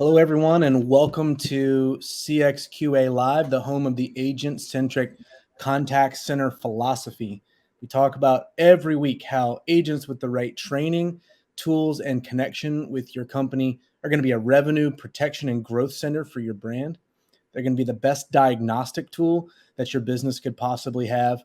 Hello, everyone, and welcome to CXQA Live, the home of the agent-centric contact center philosophy. We talk about every week how agents with the right training, tools, and connection with your company are going to be a revenue, protection, and growth center for your brand. They're going to be the best diagnostic tool that your business could possibly have.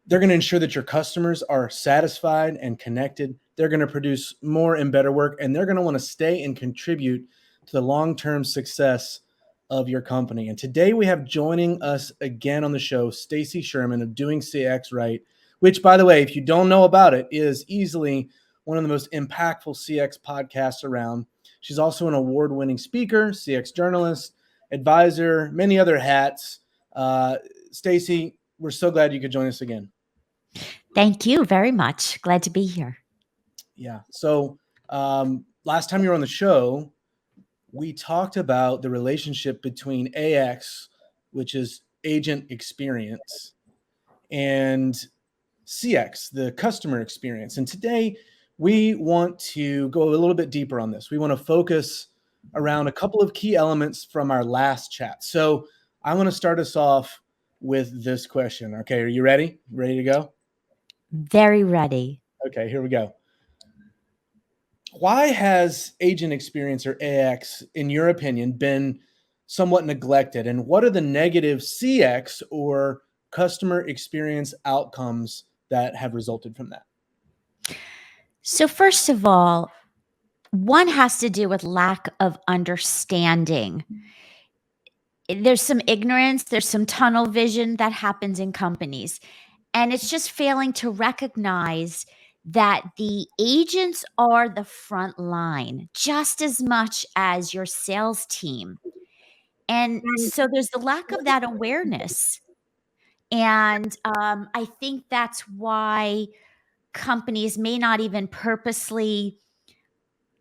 They're going to ensure that your customers are satisfied and connected. They're going to produce more and better work, and they're going to want to stay and contribute to the long-term success of your company. And today we have joining us again on the show, Stacy Sherman of Doing CX Right, which, by the way, if you don't know about it, is easily one of the most impactful CX podcasts around. She's also an award-winning speaker, CX journalist, advisor, many other hats. Stacy, we're so glad you could join us again. Thank you very much. Glad to be here. Yeah. So last time you were on the show, we talked about the relationship between AX, which is agent experience, and CX, the customer experience. And today we want to go a little bit deeper on this. We want to focus around a couple of key elements from our last chat. So I want to start us off with this question. Okay, are you ready? Ready to go? Very ready. Okay, here we go. Why has agent experience, or AX, in your opinion, been somewhat neglected? And what are the negative CX or customer experience outcomes that have resulted from that? So, first of all, one has to do with lack of understanding. There's some ignorance, there's some tunnel vision that happens in companies. And it's just failing to recognize that the agents are the front line just as much as your sales team. And so there's the lack of that awareness. And I think that's why companies may not even purposely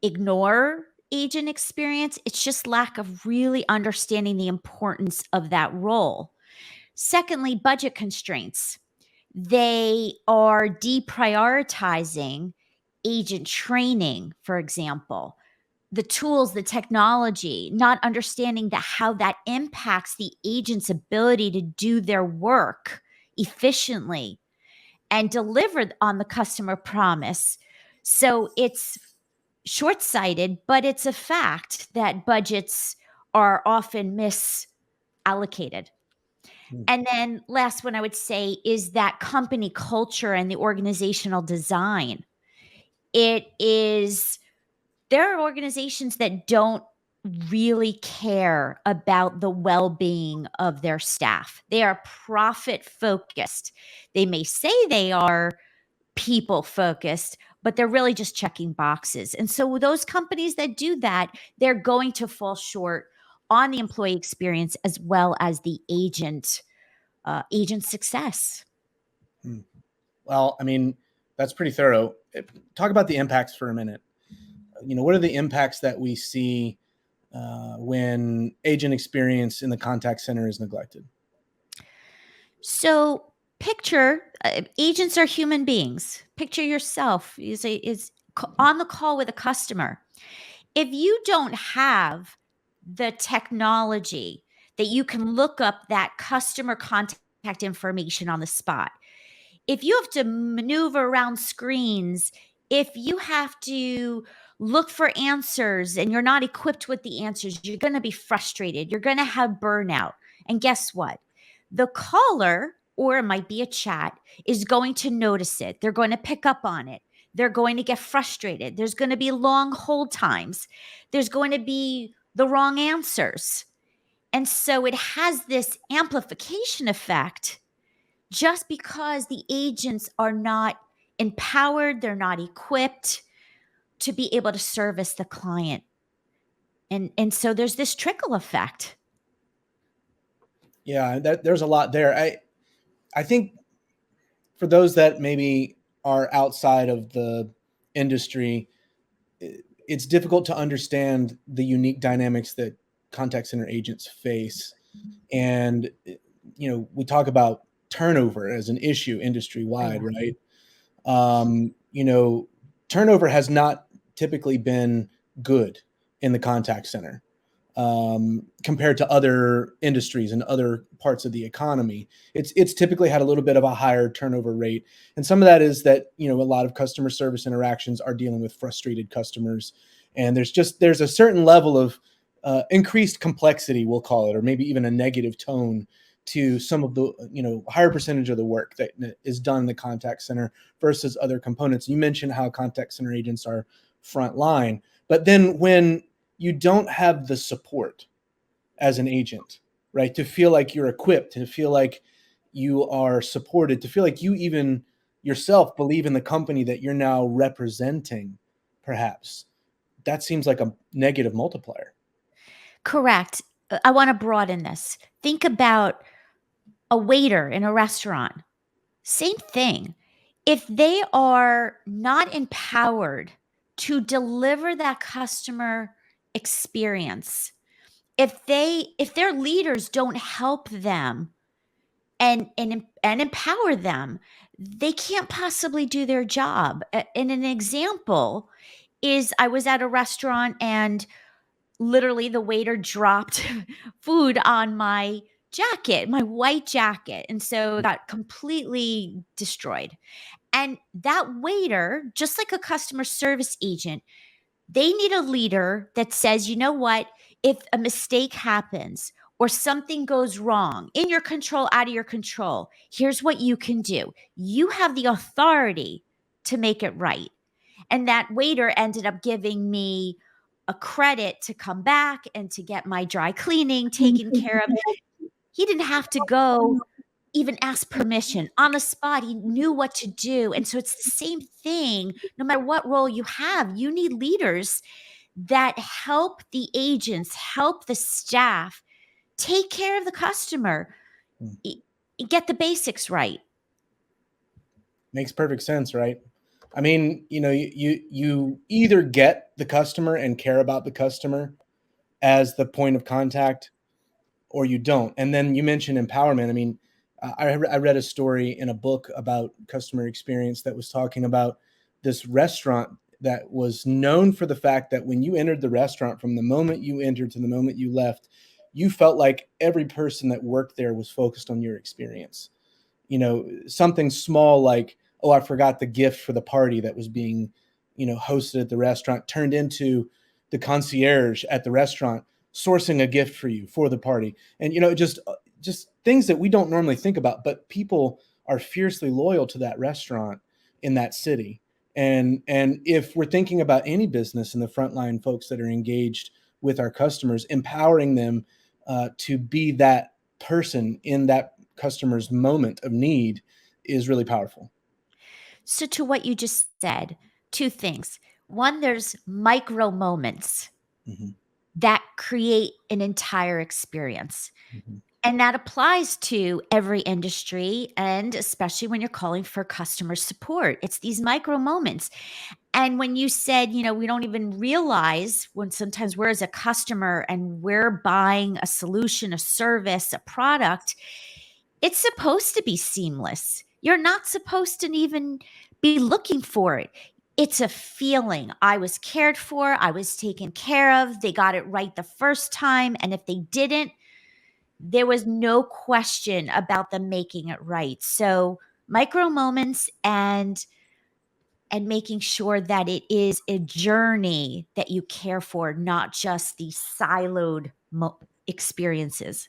ignore agent experience. It's just lack of really understanding the importance of that role. Secondly, budget constraints. They are deprioritizing agent training, for example, the tools, the technology, not understanding how that impacts the agent's ability to do their work efficiently and deliver on the customer promise. So it's short-sighted, but it's a fact that budgets are often misallocated. And then last one I would say is that company culture and the organizational design. There are organizations that don't really care about the well-being of their staff. They are profit focused. They may say they are people focused, but they're really just checking boxes. And so those companies that do that, they're going to fall short on the employee experience as well as the agent success. Well, I mean, that's pretty thorough. Talk about the impacts for a minute. What are the impacts that we see when agent experience in the contact center is neglected? So picture agents are human beings. Picture yourself is on the call with a customer. If you don't have the technology that you can look up that customer contact information on the spot, if you have to maneuver around screens, if you have to look for answers and you're not equipped with the answers, you're going to be frustrated. You're going to have burnout. And guess what? The caller, or it might be a chat, is going to notice it. They're going to pick up on it. They're going to get frustrated. There's going to be long hold times. There's going to be the wrong answers. And so it has this amplification effect just because the agents are not empowered, they're not equipped to be able to service the client. And so there's this trickle effect. Yeah, there's a lot there. I think for those that maybe are outside of the industry, it's difficult to understand the unique dynamics that contact center agents face. And, we talk about turnover as an issue industry-wide, right? Turnover has not typically been good in the contact center compared to other industries and other parts of the economy. It's typically had a little bit of a higher turnover rate, and some of that is that a lot of customer service interactions are dealing with frustrated customers, and there's a certain level of increased complexity, we'll call it, or maybe even a negative tone to some of the higher percentage of the work that is done in the contact center versus other components. You mentioned how contact center agents are frontline, but then when you don't have the support as an agent, right? To feel like you're equipped, to feel like you are supported, to feel like you even yourself believe in the company that you're now representing, perhaps. That seems like a negative multiplier. Correct. I want to broaden this. Think about a waiter in a restaurant. Same thing. If they are not empowered to deliver that customer experience, if their leaders don't help them and empower them, they can't possibly do their job. And an example is I was at a restaurant and literally the waiter dropped food on my jacket, my white jacket, and so it got completely destroyed. And that waiter, just like a customer service agent, they need a leader that says, you know what, if a mistake happens or something goes wrong, in your control, out of your control, here's what you can do. You have the authority to make it right. And that waiter ended up giving me a credit to come back and to get my dry cleaning taken care of. He didn't have to go even ask permission on the spot. He knew what to do. And so it's the same thing. No matter what role you have, you need leaders that help the agents, help the staff take care of the customer, get the basics right. Makes perfect sense, right? I mean, you either get the customer and care about the customer as the point of contact, or you don't. And then you mentioned empowerment. I mean, I read a story in a book about customer experience that was talking about this restaurant that was known for the fact that when you entered the restaurant, from the moment you entered to the moment you left, you felt like every person that worked there was focused on your experience. Something small like, oh, I forgot the gift for the party that was being, hosted at the restaurant, turned into the concierge at the restaurant sourcing a gift for you for the party. And, just things that we don't normally think about, but people are fiercely loyal to that restaurant in that city. And if we're thinking about any business and the frontline folks that are engaged with our customers, empowering them to be that person in that customer's moment of need is really powerful. So, to what you just said, two things. One, there's micro moments Mm-hmm. that create an entire experience. Mm-hmm. And that applies to every industry, and especially when you're calling for customer support. It's these micro moments. And when you said, we don't even realize when sometimes we're as a customer and we're buying a solution, a service, a product, it's supposed to be seamless. You're not supposed to even be looking for it. It's a feeling. I was cared for, I was taken care of, they got it right the first time. And if they didn't, there was no question about them making it right. So micro moments and making sure that it is a journey that you care for, not just the siloed experiences.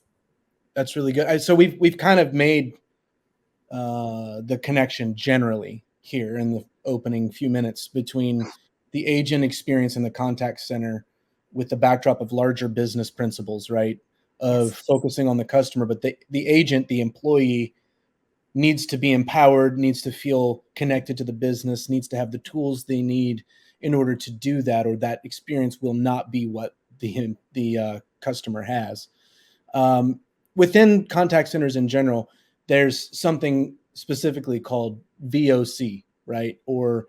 That's really good. So we've kind of made the connection generally here in the opening few minutes between the agent experience in the contact center with the backdrop of larger business principles, right? Of Yes. focusing on the customer, but the agent, the employee, needs to be empowered, needs to feel connected to the business, needs to have the tools they need in order to do that, or that experience will not be what the customer has. Um, Within contact centers in general, there's something specifically called VOC, right? Or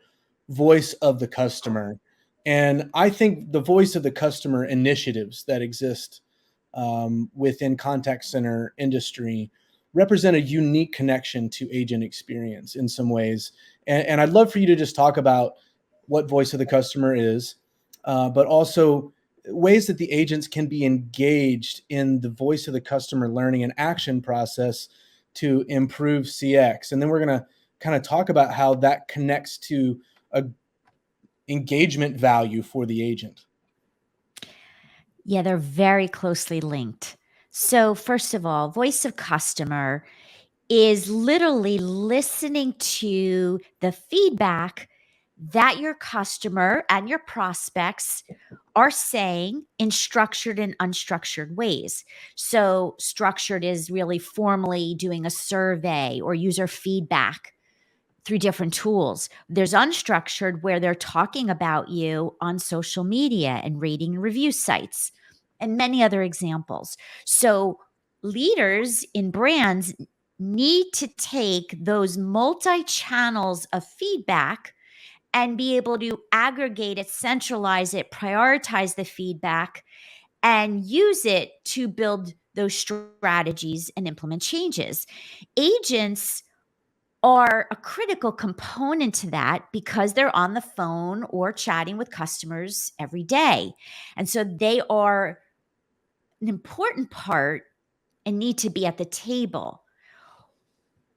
voice of the customer. And I think the voice of the customer initiatives that exist within contact center industry represent a unique connection to agent experience in some ways. And I'd love for you to just talk about what voice of the customer is, but also ways that the agents can be engaged in the voice of the customer learning and action process to improve CX. And then we're going to kind of talk about how that connects to a engagement value for the agent. Yeah, they're very closely linked. So, first of all, voice of customer is literally listening to the feedback that your customer and your prospects are saying in structured and unstructured ways. So, structured is really formally doing a survey or user feedback through different tools. There's unstructured where they're talking about you on social media and rating and review sites and many other examples. So, leaders in brands need to take those multi channels of feedback and be able to aggregate it, centralize it, prioritize the feedback, and use it to build those strategies and implement changes. Agents are a critical component to that because they're on the phone or chatting with customers every day. And so they are an important part and need to be at the table.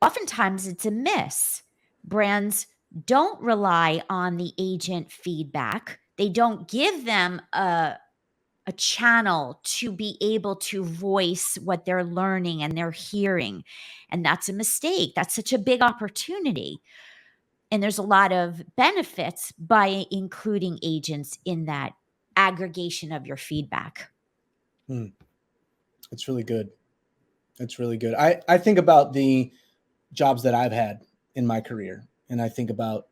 Oftentimes it's a miss. Brands don't rely on the agent feedback. They don't give them a channel to be able to voice what they're learning and they're hearing. And that's a mistake. That's such a big opportunity. And there's a lot of benefits by including agents in that aggregation of your feedback. It's really good. It's really good. I think about the jobs that I've had in my career, and I think about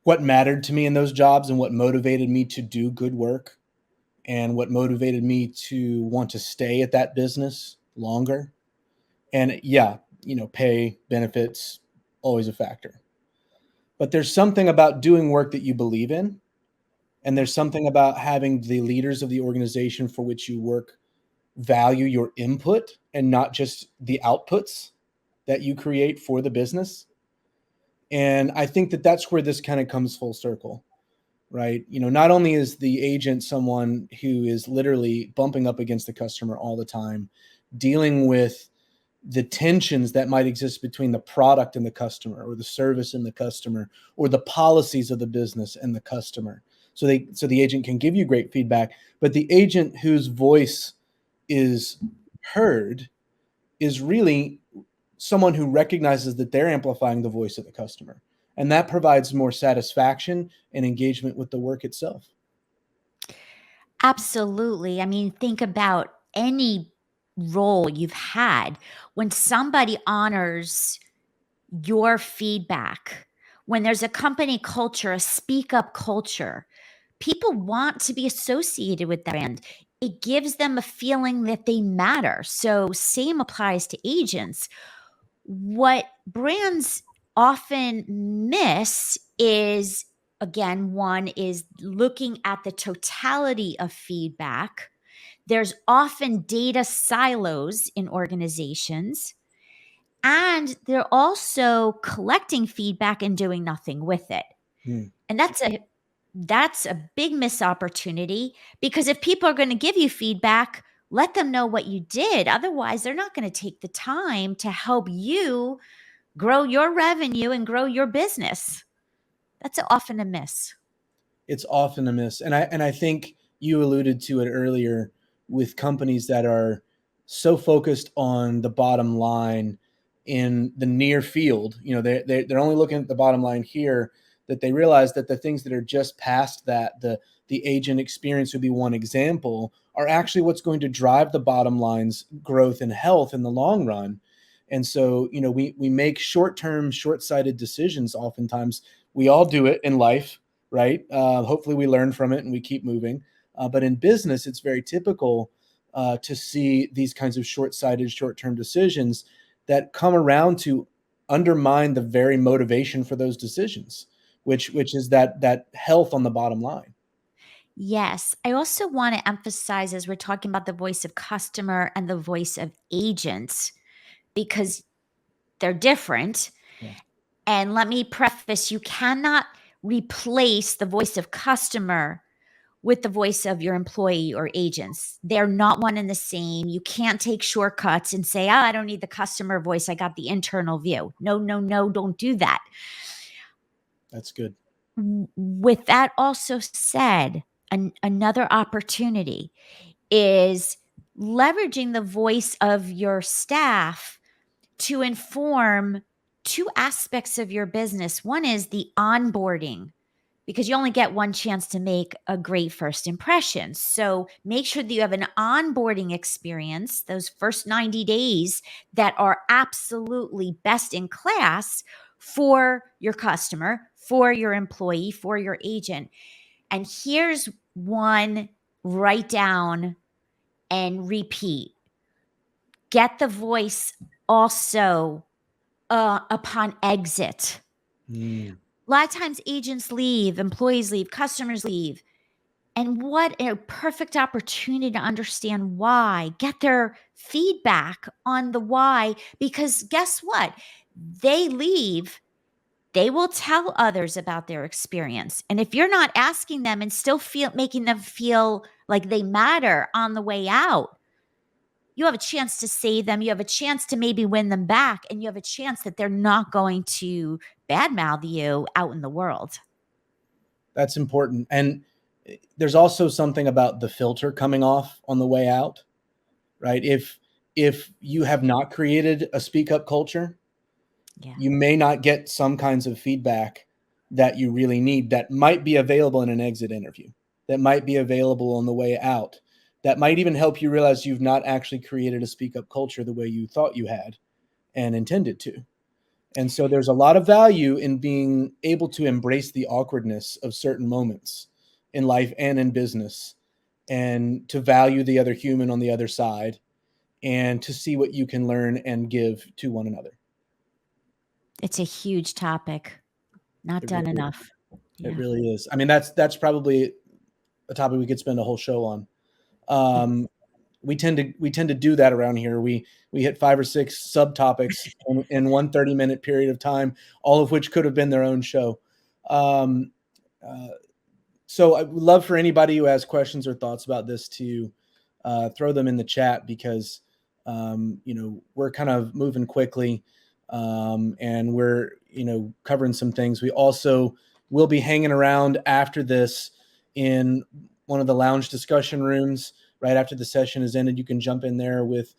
what mattered to me in those jobs and what motivated me to do good work and what motivated me to want to stay at that business longer. And yeah, pay, benefits, always a factor. But there's something about doing work that you believe in, and there's something about having the leaders of the organization for which you work value your input and not just the outputs that you create for the business. And I think that that's where this kind of comes full circle, right? Not only is the agent someone who is literally bumping up against the customer all the time, dealing with the tensions that might exist between the product and the customer, or the service and the customer, or the policies of the business and the customer. So the agent can give you great feedback, but the agent whose voice is heard is really someone who recognizes that they're amplifying the voice of the customer. And that provides more satisfaction and engagement with the work itself. Absolutely. I mean, think about any role you've had when somebody honors your feedback, when there's a company culture, a speak up culture, people want to be associated with that brand. It gives them a feeling that they matter. So, same applies to agents. What brands often miss is, again, one is looking at the totality of feedback. There's often data silos in organizations, and they're also collecting feedback and doing nothing with it. Hmm. And that's a big missed opportunity, because if people are going to give you feedback, let them know what you did. Otherwise, they're not going to take the time to help you grow your revenue and grow your business. That's often a miss. It's often a miss. And I think you alluded to it earlier with companies that are so focused on the bottom line in the near field. They're only looking at the bottom line here, that they realize that the things that are just past that, the agent experience would be one example, are actually what's going to drive the bottom line's growth and health in the long run. And so, we make short-term, short-sighted decisions oftentimes. We all do it in life, right? Hopefully we learn from it and we keep moving. But in business, it's very typical to see these kinds of short-sighted, short-term decisions that come around to undermine the very motivation for those decisions, which is that health on the bottom line. Yes. I also want to emphasize, as we're talking about the voice of customer and the voice of agents, because they're different. Yeah. And let me preface, you cannot replace the voice of customer with the voice of your employee or agents. They're not one and the same. You can't take shortcuts and say, oh, I don't need the customer voice. I got the internal view. No, no, no, don't do that. That's good. With that also said, another opportunity is leveraging the voice of your staff to inform two aspects of your business. One is the onboarding, because you only get one chance to make a great first impression. So make sure that you have an onboarding experience, those first 90 days, that are absolutely best in class for your customer, for your employee, for your agent. And here's one: write down and repeat. Get the voice also upon exit. Mm. A lot of times agents leave, employees leave, customers leave. And what a perfect opportunity to understand why, get their feedback on the why, because guess what? They leave, they will tell others about their experience. And if you're not asking them and still making them feel like they matter on the way out, you have a chance to save them. You have a chance to maybe win them back, and you have a chance that they're not going to badmouth you out in the world. That's important. And there's also something about the filter coming off on the way out, right? If you have not created a speak up culture, Yeah. you may not get some kinds of feedback that you really need that might be available in an exit interview, that might be available on the way out, that might even help you realize you've not actually created a speak up culture the way you thought you had and intended to. And so there's a lot of value in being able to embrace the awkwardness of certain moments in life and in business, and to value the other human on the other side, and to see what you can learn and give to one another. It's a huge topic. Not It done really, enough. it Yeah. really is. I mean, that's probably a topic we could spend a whole show on. We tend to do that around here. We hit 5 or 6 subtopics in one 30-minute period of time, all of which could have been their own show. Um, uh, so I would love for anybody who has questions or thoughts about this to throw them in the chat, because we're kind of moving quickly, and we're covering some things. We also will be hanging around after this in one of the lounge discussion rooms. Right after the session is ended, you can jump in there with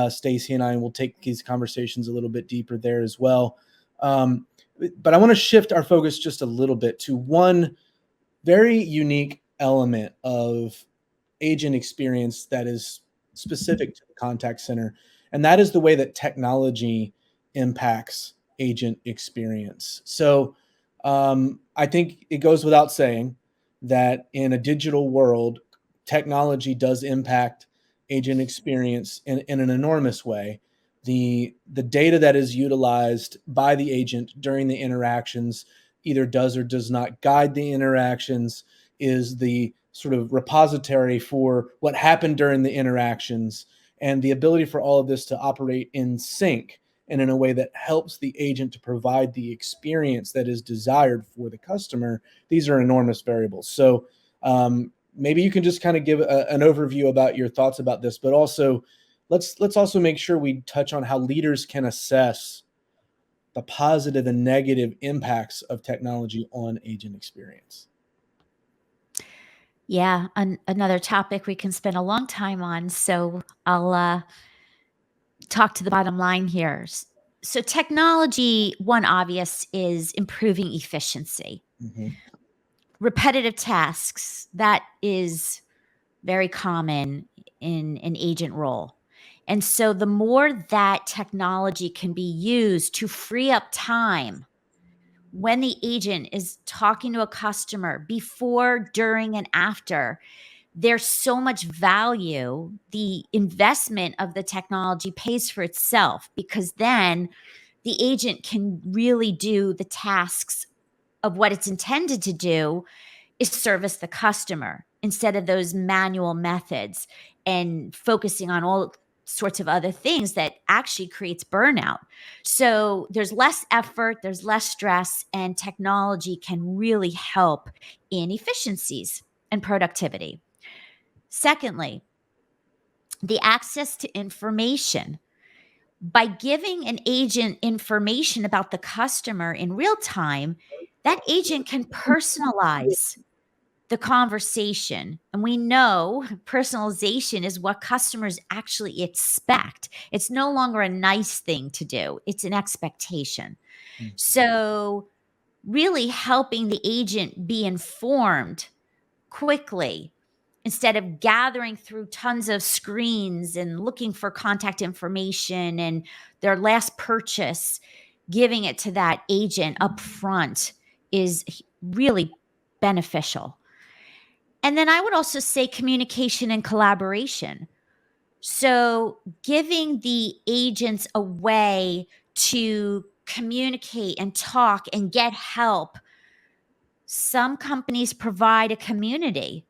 Stacy and I, and we'll take these conversations a little bit deeper there as well. But I want to shift our focus just a little bit to one very unique element of agent experience that is specific to the contact center, and that is the way that technology impacts agent experience. So I think it goes without saying that in a digital world, technology does impact agent experience in an enormous way. The data that is utilized by the agent during the interactions either does or does not guide the interactions, is the sort of repository for what happened during the interactions, and the ability for all of this to operate in sync and in a way that helps the agent to provide the experience that is desired for the customer. These are enormous variables. So maybe you can just kind of give an overview about your thoughts about this, but also let's also make sure we touch on how leaders can assess the positive and negative impacts of technology on agent experience. Yeah, another topic we can spend a long time on. So I'll talk to the bottom line here. So technology, one obvious, is improving efficiency. Mm-hmm. Repetitive tasks, that is very common in an agent role. And so the more that technology can be used to free up time when the agent is talking to a customer before, during, and after, there's so much value. The investment of the technology pays for itself, because then the agent can really do the tasks of what it's intended to do, is service the customer instead of those manual methods and focusing on all sorts of other things that actually creates burnout. So there's less effort, there's less stress, and technology can really help in efficiencies. and productivity. Secondly, the access to information. By giving an agent information about the customer in real time, that agent can personalize the conversation. And we know personalization is what customers actually expect. It's no longer a nice thing to do, it's an expectation. So, really helping the agent be informed quickly instead of gathering through tons of screens and looking for contact information and their last purchase, giving it to that agent up front is really beneficial. And then I would also say communication and collaboration. So, giving the agents a way to communicate and talk and get help. Some companies provide a community.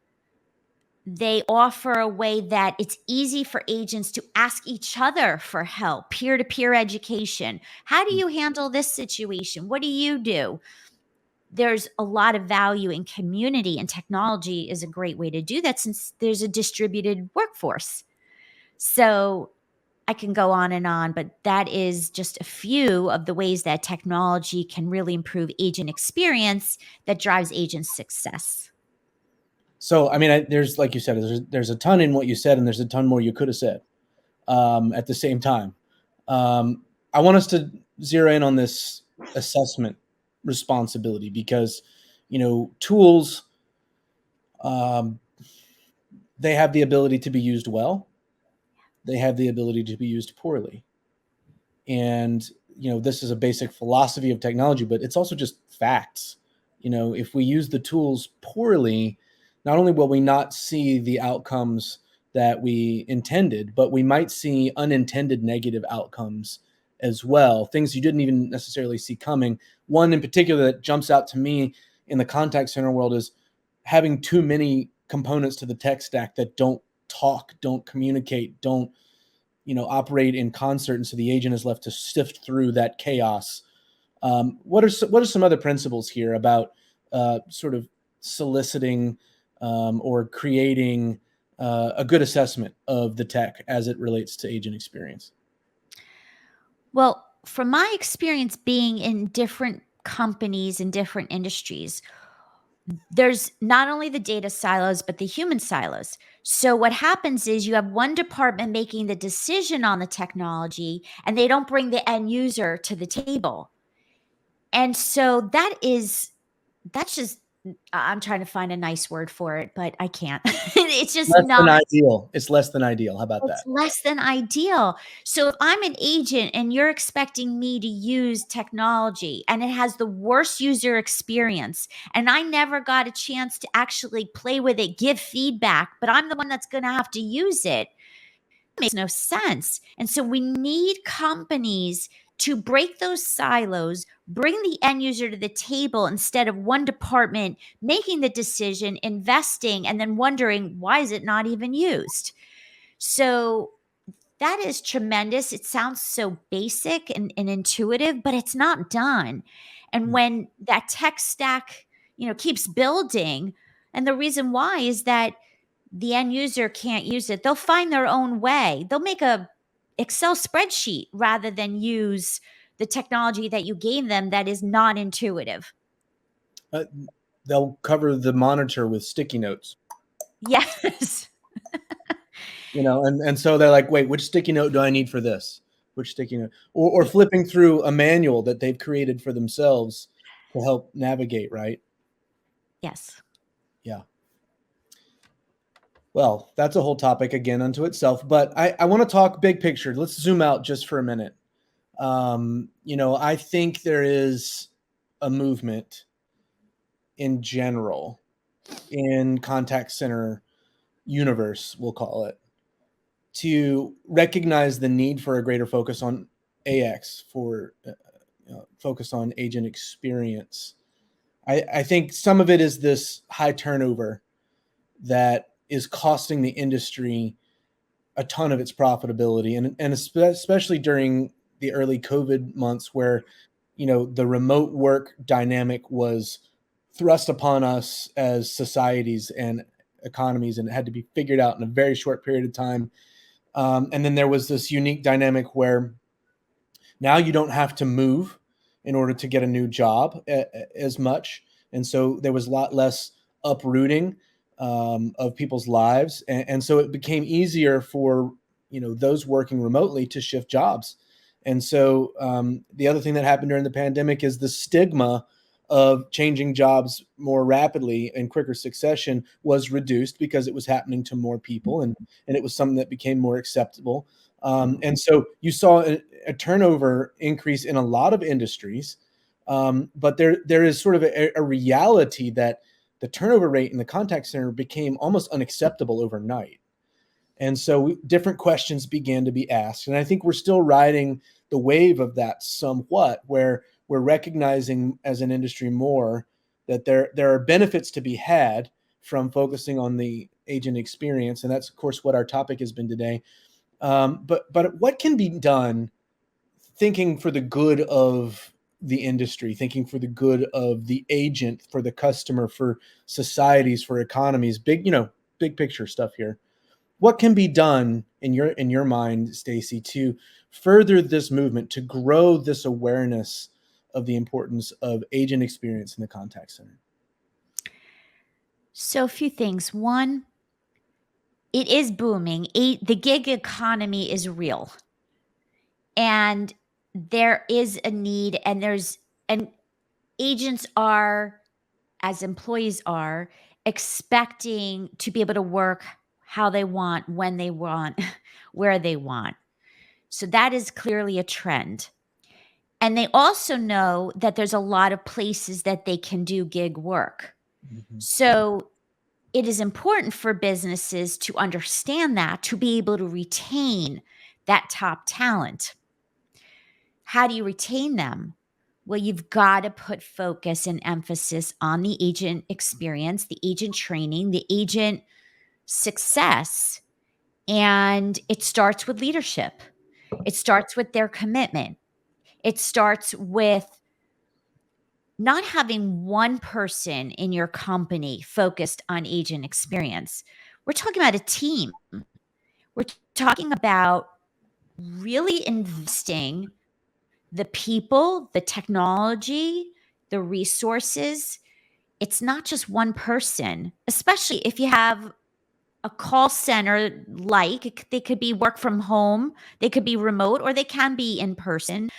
They offer a way that it's easy for agents to ask each other for help, peer to peer education. How do you handle this situation? What do you do? There's a lot of value in community, and technology is a great way to do that since there's a distributed workforce. So I can go on, but that is just a few of the ways that technology can really improve agent experience that drives agent success. So, I mean, there's, like you said, there's a ton in what you said, and there's a ton more you could have said at the same time. I want us to zero in on this assessment responsibility because, tools, they have the ability to be used well. They have the ability to be used poorly. And, this is a basic philosophy of technology, but it's also just facts. If we use the tools poorly, not only will we not see the outcomes that we intended, but we might see unintended negative outcomes as well, things you didn't even necessarily see coming. One in particular that jumps out to me in the contact center world is having too many components to the tech stack that don't talk, don't communicate, don't operate in concert, and so the agent is left to sift through that chaos. What are some other principles here about sort of soliciting or creating a good assessment of the tech as it relates to agent experience? Well, from my experience being in different companies and different industries, there's not only the data silos, but the human silos. So, what happens is you have one department making the decision on the technology, and they don't bring the end user to the table. And so that's just, I'm trying to find a nice word for it, but I can't. It's just Less than not. ideal. It's less than ideal. How about It's that? less than ideal. So if I'm an agent and you're expecting me to use technology and it has the worst user experience, and I never got a chance to actually play with it, give feedback, but I'm the one that's going to have to use it, makes no sense. And so we need companies to break those silos, bring the end user to the table instead of one department making the decision, investing, and then wondering, why is it not even used? So that is tremendous. It sounds so basic and intuitive, but it's not done. And when that tech stack, keeps building, and the reason why is that the end user can't use it. They'll find their own way. They'll make a Excel spreadsheet rather than use the technology that you gave them that is not intuitive. Uh, they'll cover the monitor with sticky notes. Yes. And so they're like, wait, which sticky note do I need for this? Which sticky note? Or flipping through a manual that they've created for themselves to help navigate, right? Yes. Yeah. Well, that's a whole topic again unto itself, but I want to talk big picture. Let's zoom out just for a minute. I think there is a movement in general in contact center universe, we'll call it, to recognize the need for a greater focus on AX, for focus on agent experience. I think some of it is this high turnover that is costing the industry a ton of its profitability, and especially during the early COVID months where the remote work dynamic was thrust upon us as societies, and economies, and it had to be figured out in a very short period of time. And then there was this unique dynamic where now you don't have to move in order to get a new job as much. And so there was a lot less uprooting of people's lives. And so it became easier for, those working remotely to shift jobs. And so the other thing that happened during the pandemic is the stigma of changing jobs more rapidly in quicker succession was reduced because it was happening to more people, and it was something that became more acceptable. And so you saw a turnover increase in a lot of industries, but there is sort of a reality that the turnover rate in the contact center became almost unacceptable overnight. And so different questions began to be asked. And I think we're still riding the wave of that somewhat, where we're recognizing as an industry more that there are benefits to be had from focusing on the agent experience. And that's, of course, what our topic has been today. But what can be done thinking for the good of the industry, thinking for the good of the agent, for the customer, for societies, for economies, big picture stuff here. What can be done in your mind, Stacy, to further this movement, to grow this awareness of the importance of agent experience in the contact center? So a few things. One, it is booming. The gig economy is real. And there is a need, and agents are, as employees are, expecting to be able to work how they want, when they want, where they want. So that is clearly a trend. And they also know that there's a lot of places that they can do gig work. Mm-hmm. So it is important for businesses to understand that, to be able to retain that top talent. How do you retain them? Well, you've got to put focus and emphasis on the agent experience, the agent training, the agent success. And it starts with leadership. It starts with their commitment. It starts with not having one person in your company focused on agent experience. We're talking about a team. We're talking about really investing the people, the technology, the resources. It's not just one person, especially if you have a call center, they could be work from home, they could be remote, or they can be in person.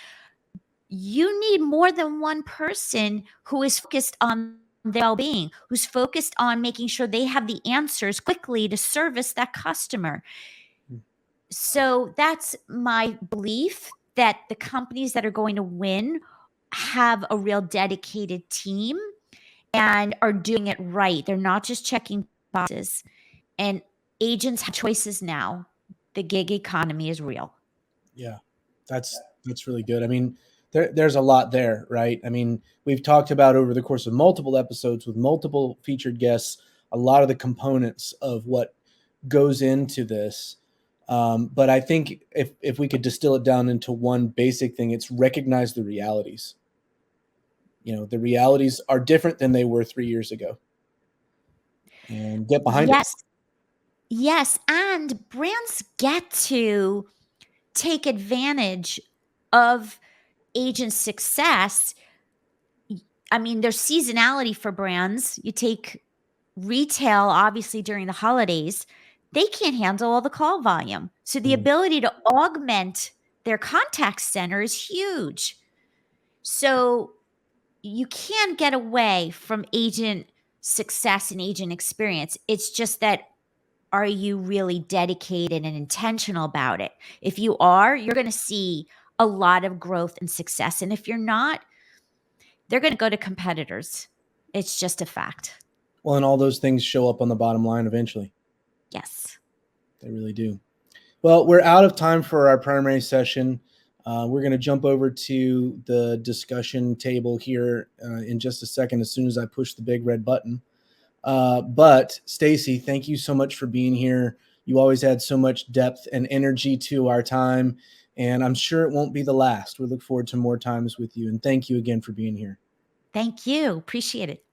You need more than one person who is focused on their well-being, who's focused on making sure they have the answers quickly to service that customer. So that's my belief, that the companies that are going to win have a real dedicated team and are doing it right. They're not just checking boxes. And agents have choices now. The gig economy is real. Yeah, that's really good. I mean, there's a lot there, right? I mean, we've talked about over the course of multiple episodes with multiple featured guests a lot of the components of what goes into this. But I think if we could distill it down into one basic thing, it's recognize the realities. The realities are different than they were 3 years ago, and get behind it. Yes. Yes. And brands get to take advantage of agent success. I mean, there's seasonality for brands. You take retail, obviously, during the holidays, they can't handle all the call volume. So the ability to augment their contact center is huge. So you can get away from agent success and agent experience. It's just that, are you really dedicated and intentional about it? If you are, you're going to see a lot of growth and success. And if you're not, they're going to go to competitors. It's just a fact. Well, and all those things show up on the bottom line eventually. Yes. They really do. Well, we're out of time for our primary session. We're going to jump over to the discussion table here in just a second as soon as I push the big red button. But Stacy, thank you so much for being here. You always add so much depth and energy to our time, and I'm sure it won't be the last. We look forward to more times with you, and thank you again for being here. Thank you. Appreciate it.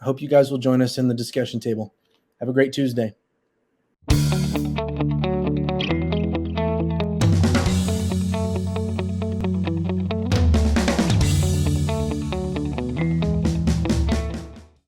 I hope you guys will join us in the discussion table. Have a great Tuesday.